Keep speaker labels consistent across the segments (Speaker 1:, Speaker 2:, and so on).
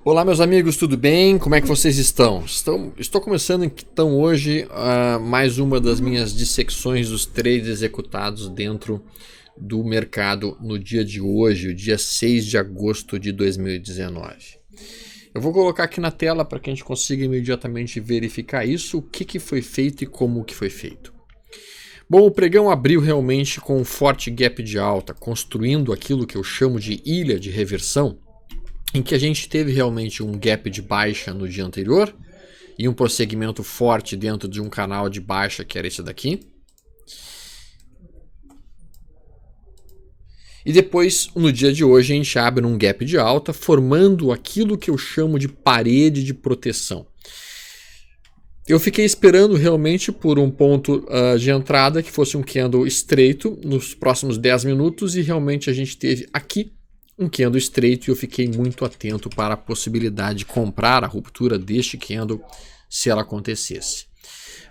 Speaker 1: Olá, meus amigos, tudo bem? Como é que vocês estão? Estou começando então hoje mais uma das minhas dissecções dos trades executados dentro do mercado no dia de hoje, o dia 6 de agosto de 2019. Eu vou colocar aqui na tela para que a gente consiga imediatamente verificar isso, o que foi feito e como que foi feito. Bom, o pregão abriu realmente com um forte gap de alta, construindo aquilo que eu chamo de ilha de reversão, em que a gente teve realmente um gap de baixa no dia anterior e um prosseguimento forte dentro de um canal de baixa, que era esse daqui. E depois, no dia de hoje, a gente abre um gap de alta, formando aquilo que eu chamo de parede de proteção. Eu fiquei esperando realmente por um ponto de entrada que fosse um candle estreito nos próximos 10 minutos e realmente a gente teve aqui um candle estreito e eu fiquei muito atento para a possibilidade de comprar a ruptura deste candle se ela acontecesse.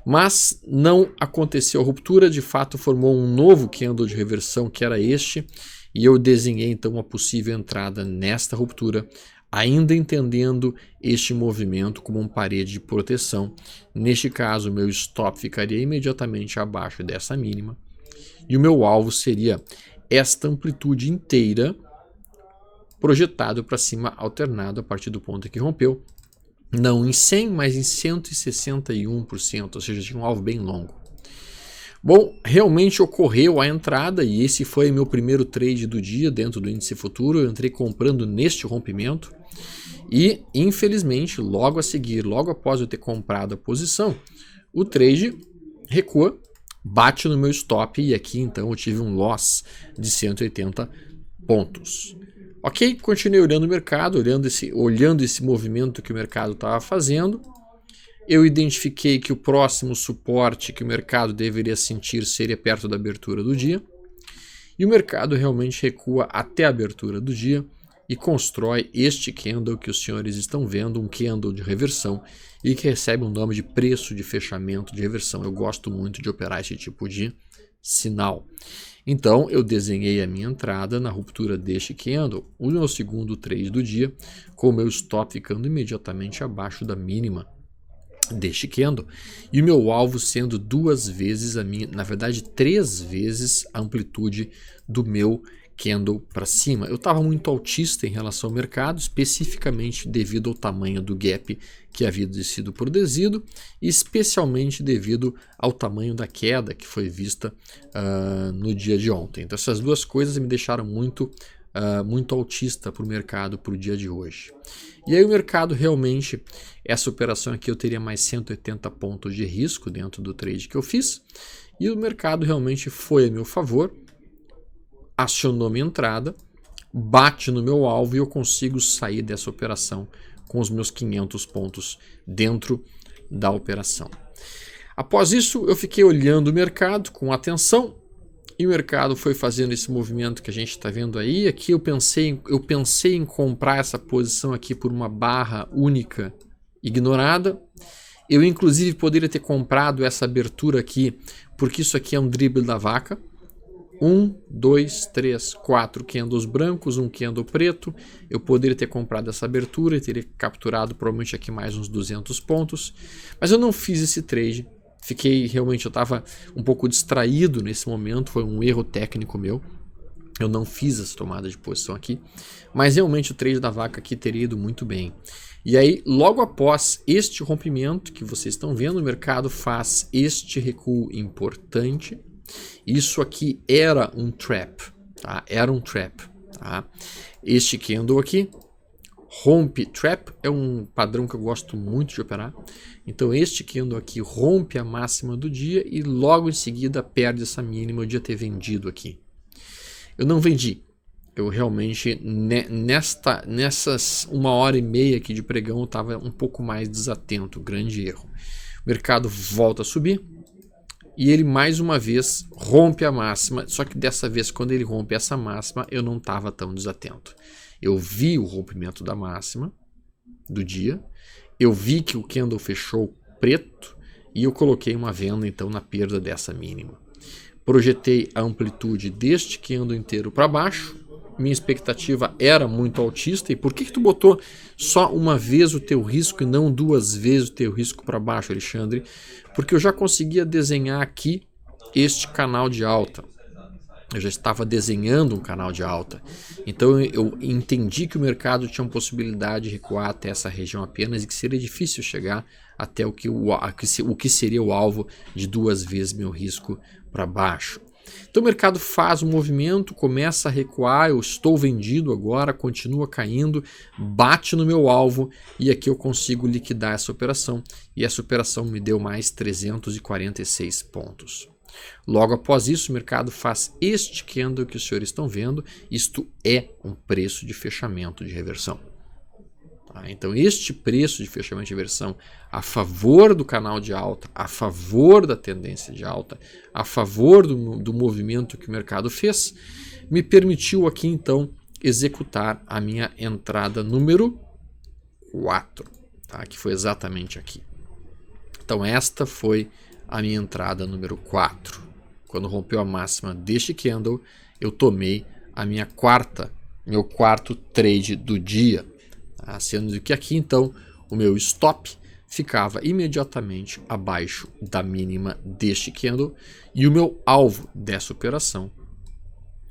Speaker 1: Mas não aconteceu a ruptura, de fato formou um novo candle de reversão que era este e eu desenhei então uma possível entrada nesta ruptura, ainda entendendo este movimento como uma parede de proteção. Neste caso, meu stop ficaria imediatamente abaixo dessa mínima e o meu alvo seria esta amplitude inteira projetado para cima alternado a partir do ponto que rompeu, não em 100, mas em 161%, ou seja, tinha um alvo bem longo. Bom, realmente ocorreu a entrada e esse foi meu primeiro trade do dia dentro do índice futuro. Eu entrei comprando neste rompimento e, infelizmente, logo a seguir, logo após eu ter comprado a posição, o trade recua, bate no meu stop e aqui então eu tive um loss de 180 pontos. Ok, continuei olhando o mercado, olhando esse movimento que o mercado estava fazendo. Eu identifiquei que o próximo suporte que o mercado deveria sentir seria perto da abertura do dia. E o mercado realmente recua até a abertura do dia e constrói este candle que os senhores estão vendo, um candle de reversão e que recebe o nome de preço de fechamento de reversão. Eu gosto muito de operar esse tipo de sinal. Então, eu desenhei a minha entrada na ruptura deste candle, o meu segundo trade do dia, com o meu stop ficando imediatamente abaixo da mínima deste candle, e o meu alvo sendo duas vezes na verdade 3 vezes a amplitude do meu candle para cima. Eu estava muito altista em relação ao mercado, especificamente devido ao tamanho do gap que havia sido produzido e especialmente devido ao tamanho da queda que foi vista no dia de ontem. Então essas duas coisas me deixaram muito altista para o mercado para o dia de hoje. E aí o mercado realmente, essa operação aqui eu teria mais 180 pontos de risco dentro do trade que eu fiz e o mercado realmente foi a meu favor, acionou minha entrada, bate no meu alvo e eu consigo sair dessa operação com os meus 500 pontos dentro da operação. Após isso, eu fiquei olhando o mercado com atenção e o mercado foi fazendo esse movimento que a gente está vendo aí. Aqui eu pensei em comprar essa posição aqui por uma barra única ignorada. Eu inclusive poderia ter comprado essa abertura aqui, porque isso aqui é um drible da vaca. 1, 2, 3, 4 candles brancos, um candle preto. Eu poderia ter comprado essa abertura e teria capturado provavelmente aqui mais uns 200 pontos. Mas eu não fiz esse trade. Eu estava um pouco distraído nesse momento, foi um erro técnico meu. Eu não fiz essa tomada de posição aqui, mas realmente o trade da vaca aqui teria ido muito bem. E aí, logo após este rompimento que vocês estão vendo, o mercado faz este recuo importante. Isso aqui era um trap, tá? Era um trap, tá? Este candle aqui rompe, trap é um padrão que eu gosto muito de operar. Então este candle aqui rompe a máxima do dia e logo em seguida perde essa mínima. Eu devia ter vendido aqui. Eu não vendi. Eu realmente, nessas 1h30 aqui de pregão, eu estava um pouco mais desatento. Grande erro. O mercado volta a subir. E ele mais uma vez rompe a máxima, só que dessa vez quando ele rompe essa máxima eu não estava tão desatento. Eu vi o rompimento da máxima do dia, eu vi que o candle fechou preto e eu coloquei uma venda então na perda dessa mínima. Projetei a amplitude deste candle inteiro para baixo minha expectativa era muito altista. E por que tu botou só uma vez o teu risco e não 2 vezes o teu risco para baixo, Alexandre? Porque eu já conseguia desenhar aqui este canal de alta. Eu já estava desenhando um canal de alta. Então eu entendi que o mercado tinha uma possibilidade de recuar até essa região apenas e que seria difícil chegar até o que seria o alvo de 2 vezes meu risco para baixo. Então o mercado faz um movimento, começa a recuar, eu estou vendido agora, continua caindo, bate no meu alvo e aqui eu consigo liquidar essa operação. E essa operação me deu mais 346 pontos. Logo após isso, o mercado faz este candle que os senhores estão vendo. Isto é um preço de fechamento de reversão. Tá? Então, este preço de fechamento de reversão a favor do canal de alta, a favor da tendência de alta, a favor do movimento que o mercado fez, me permitiu aqui, então, executar a minha entrada número 4, tá? Que foi exatamente aqui. Então, esta foi a minha entrada número 4. Quando rompeu a máxima deste candle, eu tomei meu quarto trade do dia. Tá? Sendo que aqui, então, o meu stop ficava imediatamente abaixo da mínima deste candle e o meu alvo dessa operação,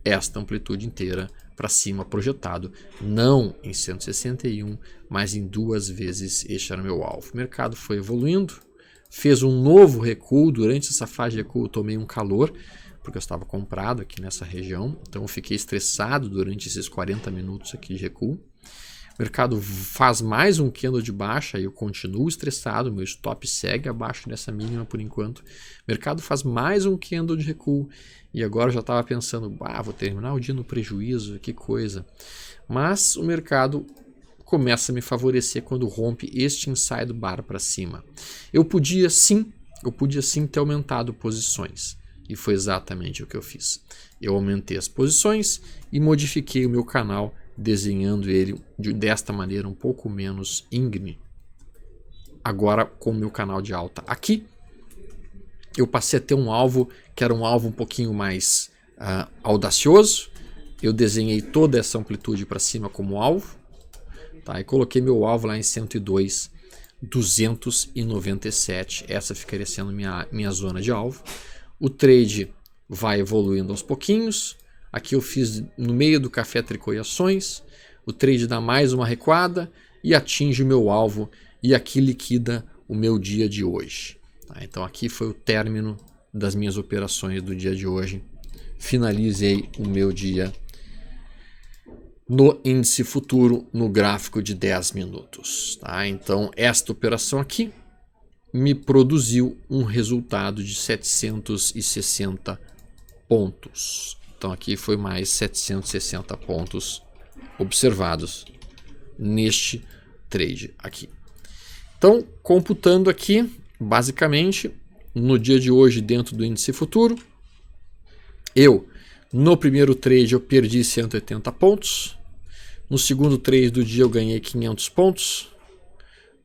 Speaker 1: esta amplitude inteira para cima projetado, não em 161, mas em 2 vezes este era o meu alvo. O mercado foi evoluindo, fez um novo recuo. Durante essa fase de recuo eu tomei um calor, porque eu estava comprado aqui nessa região, então eu fiquei estressado durante esses 40 minutos aqui de recuo. O mercado faz mais um candle de baixa e eu continuo estressado, meu stop segue abaixo dessa mínima por enquanto. O mercado faz mais um candle de recuo e agora eu já estava pensando, vou terminar o dia no prejuízo, que coisa. Mas o mercado começa a me favorecer quando rompe este inside bar para cima. Eu podia sim ter aumentado posições. E foi exatamente o que eu fiz. Eu aumentei as posições e modifiquei o meu canal, desenhando ele desta maneira um pouco menos íngreme. Agora com o meu canal de alta aqui, eu passei a ter um alvo que era um alvo um pouquinho mais audacioso. Eu desenhei toda essa amplitude para cima como alvo. Tá, e coloquei meu alvo lá em 102,297. Essa ficaria sendo minha zona de alvo. O trade vai evoluindo aos pouquinhos. Aqui eu fiz no meio do café tricô e ações. O trade dá mais uma recuada e atinge o meu alvo. E aqui liquida o meu dia de hoje. Tá, então aqui foi o término das minhas operações do dia de hoje. Finalizei o meu dia no índice futuro no gráfico de 10 minutos. Tá? Então, esta operação aqui me produziu um resultado de 760 pontos. Então, aqui foi mais 760 pontos observados neste trade aqui. Então, computando aqui, basicamente, no dia de hoje dentro do índice futuro, no primeiro trade eu perdi 180 pontos. No segundo trade do dia eu ganhei 500 pontos.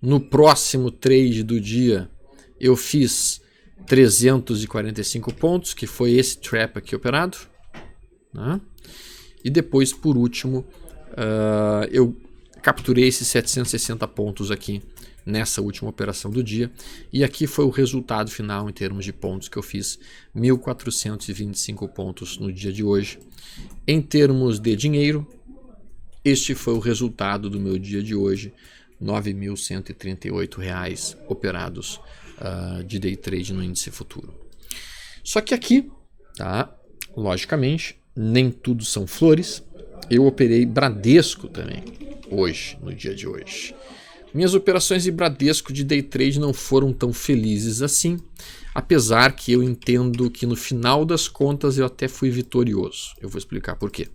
Speaker 1: No próximo trade do dia eu fiz 345 pontos, que foi esse trap aqui operado. Né? E depois, por último, eu capturei esses 760 pontos aqui nessa última operação do dia. E aqui foi o resultado final em termos de pontos que eu fiz. 1.425 pontos no dia de hoje. Em termos de dinheiro, este foi o resultado do meu dia de hoje. R$ 9.138 operados de day trade no índice futuro. Só que aqui, tá, logicamente, nem tudo são flores. Eu operei Bradesco também hoje, no dia de hoje. Minhas operações de Bradesco de day trade não foram tão felizes assim, apesar que eu entendo que no final das contas eu até fui vitorioso. Eu vou explicar por quê.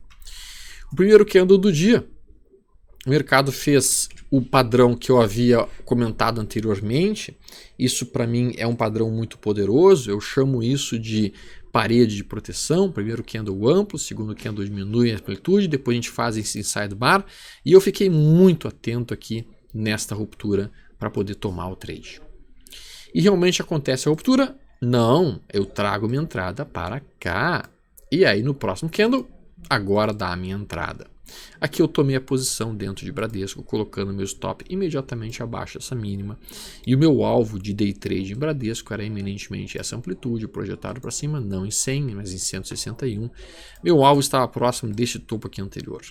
Speaker 1: O primeiro candle do dia, o mercado fez o padrão que eu havia comentado anteriormente. Isso para mim é um padrão muito poderoso. Eu chamo isso de parede de proteção. Primeiro candle amplo, segundo candle diminui a amplitude, depois a gente faz esse inside bar. E eu fiquei muito atento aqui nesta ruptura para poder tomar o trade. E realmente acontece a ruptura? Não, eu trago minha entrada para cá. E aí no próximo candle agora dá a minha entrada. Aqui eu tomei a posição dentro de Bradesco, colocando meu stop imediatamente abaixo dessa mínima. E o meu alvo de day trade em Bradesco era eminentemente essa amplitude, projetado para cima, não em 100, mas em 161. Meu alvo estava próximo deste topo aqui anterior.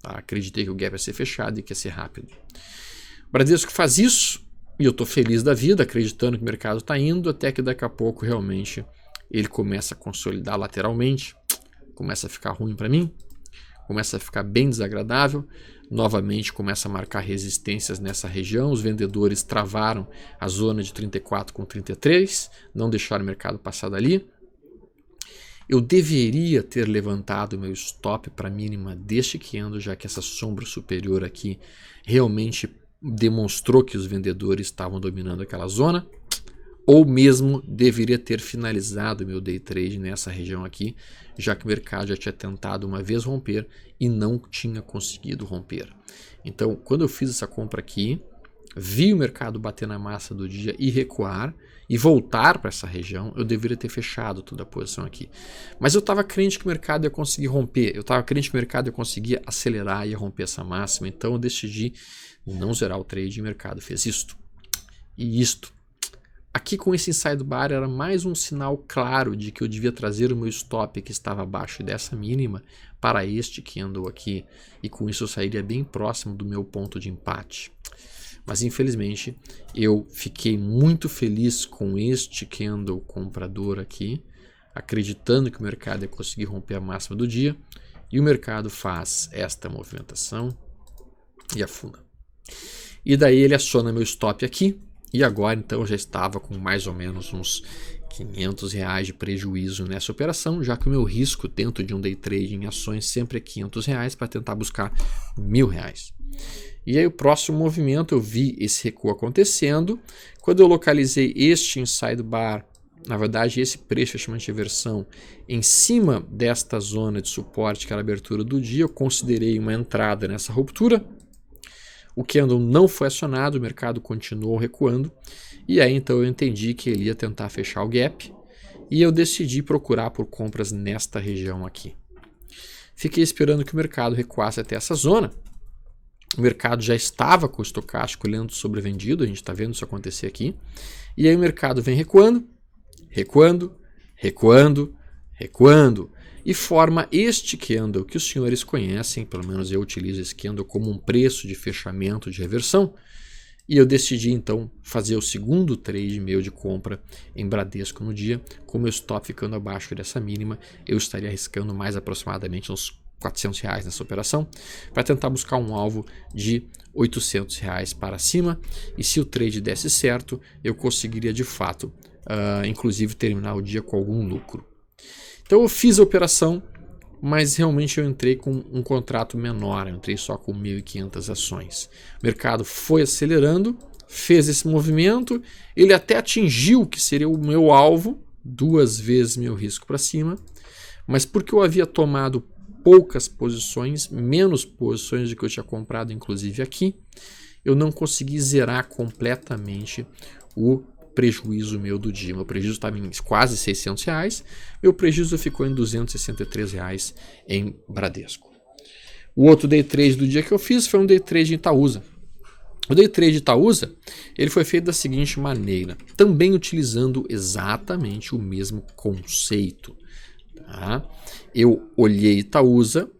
Speaker 1: Tá? Acreditei que o gap ia ser fechado e que ia ser rápido. Bradesco faz isso, e eu estou feliz da vida, acreditando que o mercado está indo, até que daqui a pouco realmente ele começa a consolidar lateralmente, começa a ficar ruim para mim, começa a ficar bem desagradável, novamente começa a marcar resistências nessa região, os vendedores travaram a zona de 34,33, não deixaram o mercado passar dali. Eu deveria ter levantado meu stop para a mínima deste candle, já que essa sombra superior aqui realmente demonstrou que os vendedores estavam dominando aquela zona, ou mesmo deveria ter finalizado meu day trade nessa região aqui, já que o mercado já tinha tentado uma vez romper e não tinha conseguido romper. Então, quando eu fiz essa compra aqui, vi o mercado bater na massa do dia e recuar e voltar para essa região, eu deveria ter fechado toda a posição aqui. Mas eu estava crente que o mercado ia conseguir romper, eu estava crente que o mercado ia conseguir acelerar e ia romper essa máxima, então eu decidi não zerar o trade e o mercado fez isto e isto. Aqui com esse inside bar era mais um sinal claro de que eu devia trazer o meu stop que estava abaixo dessa mínima para este candle aqui, e com isso eu sairia bem próximo do meu ponto de empate. Mas infelizmente eu fiquei muito feliz com este candle comprador aqui, acreditando que o mercado ia conseguir romper a máxima do dia, e o mercado faz esta movimentação e afunda. E daí ele aciona meu stop aqui, e agora então eu já estava com mais ou menos uns R$500 de prejuízo nessa operação, já que o meu risco dentro de um day trade em ações sempre é R$500 para tentar buscar R$1.000. E aí o próximo movimento eu vi esse recuo acontecendo, quando eu localizei este inside bar, na verdade esse preço fechamento de aversão em cima desta zona de suporte que era a abertura do dia, eu considerei uma entrada nessa ruptura. O candle não foi acionado, o mercado continuou recuando, e aí então eu entendi que ele ia tentar fechar o gap, e eu decidi procurar por compras nesta região aqui. Fiquei esperando que o mercado recuasse até essa zona. O mercado já estava com o estocástico lento sobrevendido, a gente está vendo isso acontecer aqui, e aí o mercado vem recuando, recuando, recuando, recuando, e forma este candle que os senhores conhecem, pelo menos eu utilizo esse candle como um preço de fechamento de reversão, e eu decidi então fazer o segundo trade meu de compra em Bradesco no dia, com meu stop ficando abaixo dessa mínima, eu estaria arriscando mais aproximadamente uns R$400 nessa operação, para tentar buscar um alvo de R$800 para cima, e se o trade desse certo, eu conseguiria de fato, inclusive terminar o dia com algum lucro. Então eu fiz a operação, mas realmente eu entrei com um contrato menor, eu entrei só com 1.500 ações. O mercado foi acelerando, fez esse movimento, ele até atingiu o que seria o meu alvo, 2 vezes meu risco para cima, mas porque eu havia tomado poucas posições, menos posições do que eu tinha comprado inclusive aqui, eu não consegui zerar completamente o prejuízo meu do dia. Meu prejuízo estava em quase R$600, meu prejuízo ficou em R$263 em Bradesco. O outro day trade do dia que eu fiz foi um day trade em Itaúsa. O day trade de Itaúsa, ele foi feito da seguinte maneira, também utilizando exatamente o mesmo conceito. Tá? Eu olhei Itaúsa,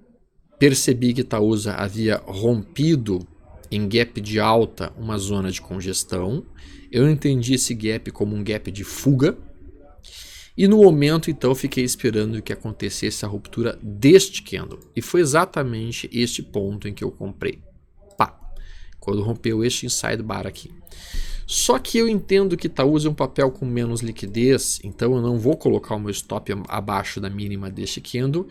Speaker 1: percebi que Itaúsa havia rompido em gap de alta uma zona de congestão. Eu entendi esse gap como um gap de fuga. E no momento, então, fiquei esperando que acontecesse a ruptura deste candle. E foi exatamente este ponto em que eu comprei. Pá! Quando rompeu este inside bar aqui. Só que eu entendo que Itaúsa é um papel com menos liquidez, então eu não vou colocar o meu stop abaixo da mínima deste candle,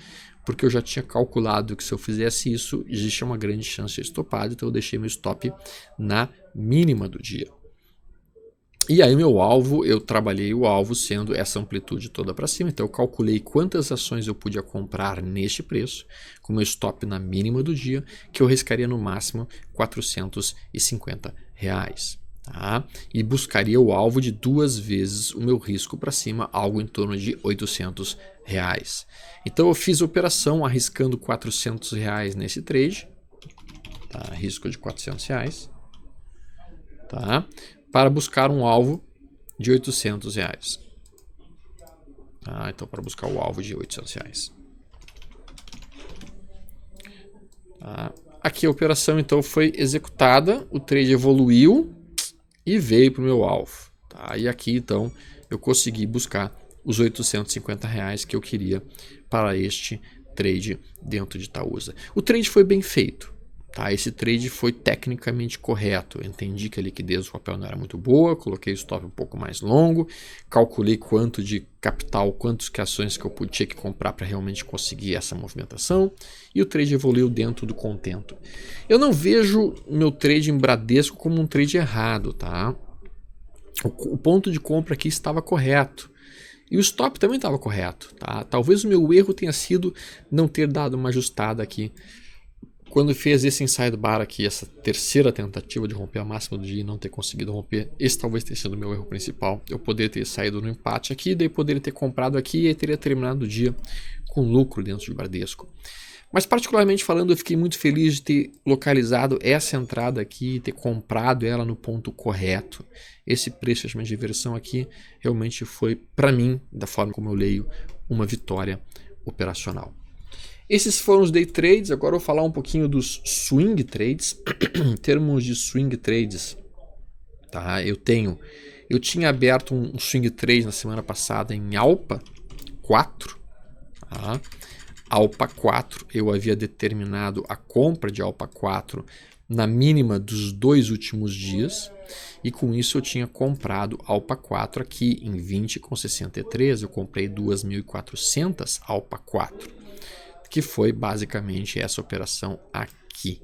Speaker 1: porque eu já tinha calculado que se eu fizesse isso, existe uma grande chance de estopado, então eu deixei meu stop na mínima do dia. E aí meu alvo, eu trabalhei o alvo sendo essa amplitude toda para cima, então eu calculei quantas ações eu podia comprar neste preço, com meu stop na mínima do dia, que eu riscaria no máximo R$450. tá? E buscaria o alvo de 2 vezes o meu risco para cima, algo em torno de R$800. Então eu fiz a operação arriscando R$400 nesse trade, tá? Risco de R$400, tá? Para buscar um alvo de R$800. Então para buscar o alvo de R$800. Tá? Aqui a operação então foi executada, o trade evoluiu e veio para o meu alvo. Tá? E aqui então eu consegui buscar os R$850 que eu queria para este trade dentro de Itaúsa. O trade foi bem feito. Tá? Esse trade foi tecnicamente correto. Eu entendi que a liquidez do papel não era muito boa, coloquei o stop um pouco mais longo, calculei quanto de capital, quantas ações que eu tinha que comprar para realmente conseguir essa movimentação, e o trade evoluiu dentro do contento. Eu não vejo meu trade em Bradesco como um trade errado. Tá? O ponto de compra aqui estava correto. E o stop também estava correto. Tá? Talvez o meu erro tenha sido não ter dado uma ajustada aqui. Quando fez esse inside bar aqui, essa terceira tentativa de romper a máxima do dia e não ter conseguido romper, esse talvez tenha sido o meu erro principal. Eu poderia ter saído no empate aqui, daí poderia ter comprado aqui e teria terminado o dia com lucro dentro de Bradesco. Mas particularmente falando, eu fiquei muito feliz de ter localizado essa entrada aqui e ter comprado ela no ponto correto. Esse preço de versão aqui realmente foi, para mim, da forma como eu leio, uma vitória operacional. Esses foram os day trades. Agora eu vou falar um pouquinho dos swing trades. Em termos de swing trades, tá? Eu tinha aberto um swing trade na semana passada em Alpa 4. Tá? Alpa 4, eu havia determinado a compra de Alpa 4 na mínima dos 2 últimos dias. E com isso eu tinha comprado Alpa 4 aqui em 20,63. Eu comprei 2.400 Alpa 4. Que foi basicamente essa operação aqui.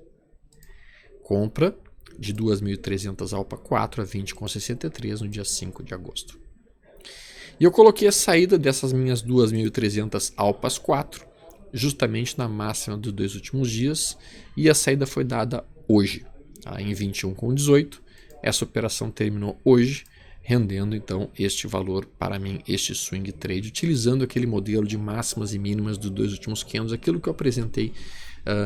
Speaker 1: Compra de 2.300 Alpa 4 a 20,63 no dia 5 de agosto. E eu coloquei a saída dessas minhas 2.300 Alpas 4 justamente na máxima dos 2 últimos dias, e a saída foi dada hoje, tá? Em 21,18. Essa operação terminou hoje, rendendo então este valor para mim, este swing trade, utilizando aquele modelo de máximas e mínimas dos 2 últimos candles, aquilo que eu apresentei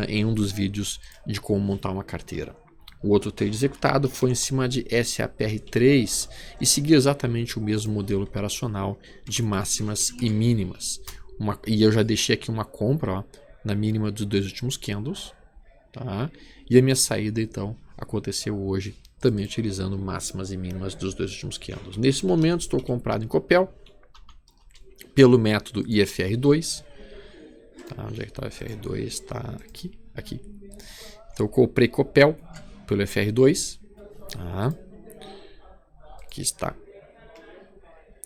Speaker 1: em um dos vídeos de como montar uma carteira. O outro trade executado foi em cima de SAPR3 e seguia exatamente o mesmo modelo operacional de máximas e mínimas. E eu já deixei aqui uma compra, ó, na mínima dos 2 últimos candles, tá? E a minha saída então aconteceu hoje, também utilizando máximas e mínimas dos 2 últimos candles. Nesse momento estou comprado em Copel pelo método IFR2. Tá? Onde é que está o IFR2? Está aqui, aqui. Então eu comprei Copel pelo IFR2. Tá? Aqui está.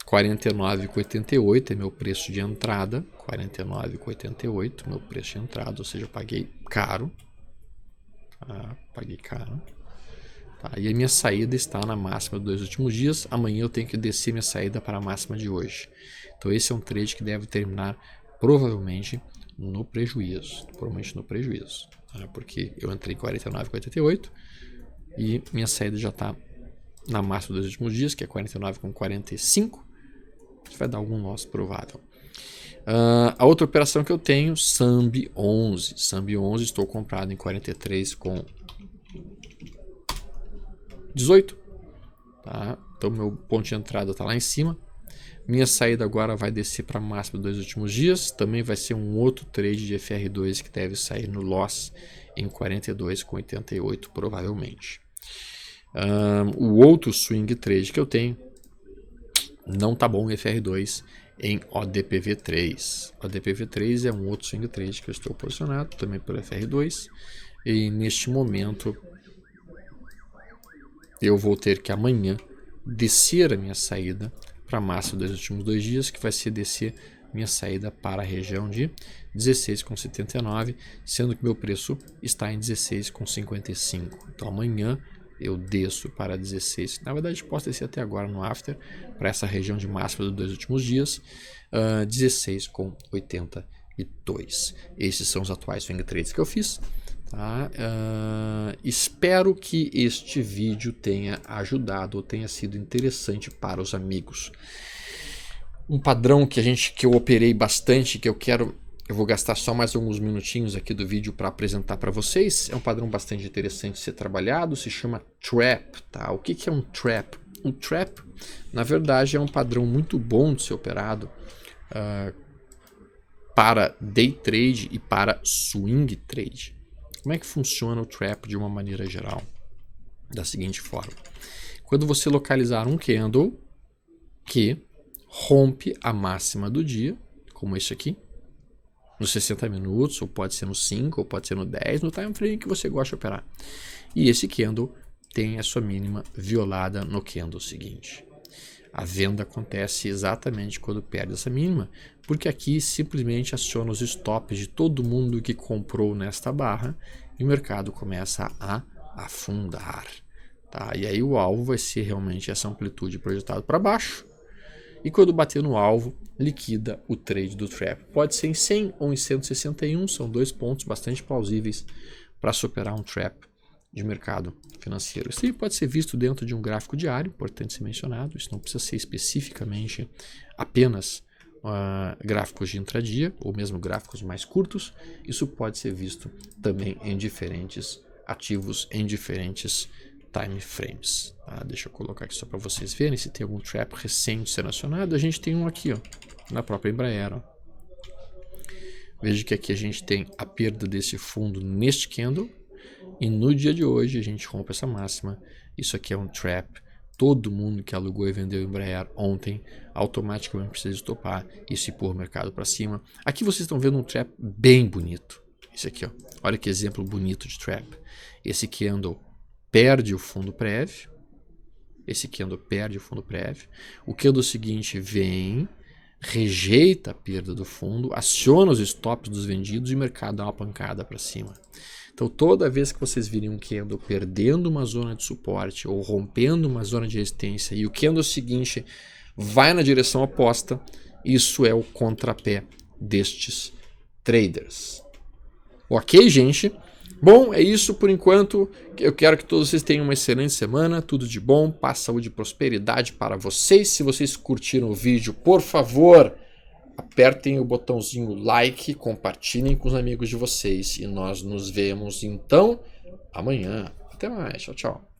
Speaker 1: 49,88 é meu preço de entrada. 49,88 meu preço de entrada, ou seja, eu paguei caro. Tá? Paguei caro. Tá, e a minha saída está na máxima dos 2 últimos dias. Amanhã eu tenho que descer minha saída para a máxima de hoje. Então esse é um trade que deve terminar provavelmente no prejuízo. Tá? Porque eu entrei em 49,88 e minha saída já está na máxima dos últimos dias, que é 49,45. Isso vai dar algum loss provável. A outra operação que eu tenho, Sambi 11. Sambi 11 estou comprado em 43,18. Tá? Então meu ponto de entrada está lá em cima. Minha saída agora vai descer para a máxima dos 2 últimos dias. Também vai ser um outro trade de FR2 que deve sair no loss em 42,88 provavelmente. O outro swing trade que eu tenho não tá bom em FR2 em ODPV3. ODPV3 é um outro swing trade que eu estou posicionado também pelo FR2 e neste momento eu vou ter que amanhã descer a minha saída para a máxima dos últimos 2 dias, que vai ser descer minha saída para a região de 16,79, sendo que meu preço está em 16,55. Então amanhã eu desço para 16. Na verdade, posso descer até agora no after para essa região de máxima dos 2 últimos dias, 16,82. Esses são os atuais swing trades que eu fiz. Tá? Espero que este vídeo tenha ajudado ou tenha sido interessante para os amigos. Um padrão que eu operei bastante, que eu vou gastar só mais alguns minutinhos aqui do vídeo para apresentar para vocês. É um padrão bastante interessante de ser trabalhado, se chama Trap. Tá? O que é um Trap? Um Trap, na verdade, é um padrão muito bom de ser operado para Day Trade e para Swing Trade. Como é que funciona o Trap de uma maneira geral? Da seguinte forma. Quando você localizar um candle que rompe a máxima do dia, como esse aqui, nos 60 minutos, ou pode ser no 5, ou pode ser no 10, no time frame que você gosta de operar. E esse candle tem a sua mínima violada no candle seguinte. A venda acontece exatamente quando perde essa mínima, porque aqui simplesmente aciona os stops de todo mundo que comprou nesta barra e o mercado começa a afundar. Tá? E aí o alvo vai ser realmente essa amplitude projetada para baixo. E quando bater no alvo, liquida o trade do Trap. Pode ser em 100 ou em 161, são dois pontos bastante plausíveis para superar um Trap de mercado financeiro. Isso pode ser visto dentro de um gráfico diário, importante ser mencionado. Isso não precisa ser especificamente apenas gráficos de intradia, ou mesmo gráficos mais curtos. Isso pode ser visto também em diferentes ativos, em diferentes time frames. Tá? Deixa eu colocar aqui só para vocês verem se tem algum trap recente sendo acionado. A gente tem um aqui, ó, na própria Embraer. Ó. Veja que aqui a gente tem a perda desse fundo neste candle. E no dia de hoje a gente rompe essa máxima. Isso aqui é um trap. Todo mundo que alugou e vendeu Embraer ontem automaticamente precisa estopar e se pôr o mercado para cima. Aqui vocês estão vendo um trap bem bonito. Esse aqui, ó. Olha que exemplo bonito de trap. Esse candle perde o fundo prévio. Esse candle perde o fundo prévio. O candle seguinte vem, rejeita a perda do fundo, aciona os stops dos vendidos e o mercado dá uma pancada para cima. Então, toda vez que vocês virem um candle perdendo uma zona de suporte ou rompendo uma zona de resistência e o candle seguinte vai na direção oposta, isso é o contrapé destes traders. Ok, gente? Bom, é isso por enquanto. Eu quero que todos vocês tenham uma excelente semana, tudo de bom, paz, saúde e prosperidade para vocês. Se vocês curtiram o vídeo, por favor, apertem o botãozinho like, compartilhem com os amigos de vocês e nós nos vemos então amanhã. Até mais, tchau, tchau.